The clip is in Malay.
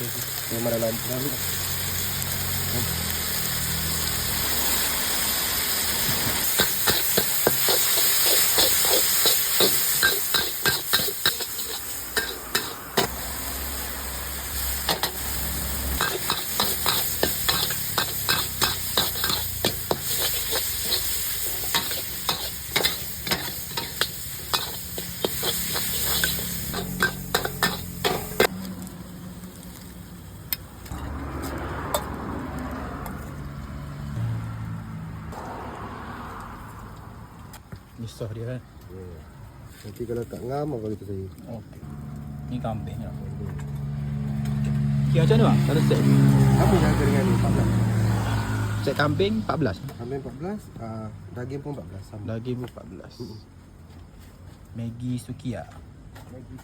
Memang dalam ambil. Ni sos dia kan. Nanti kalau tak ngam apa kata saya. Okey. Ni kambing lah. Okey, macam mana bang? Tak ada set. Apa yang harga dengan ni? 14. Set kambing 14. Kambing 14, daging pun 14 sama. Daging pun 14. Maggi Sukiya. Lagi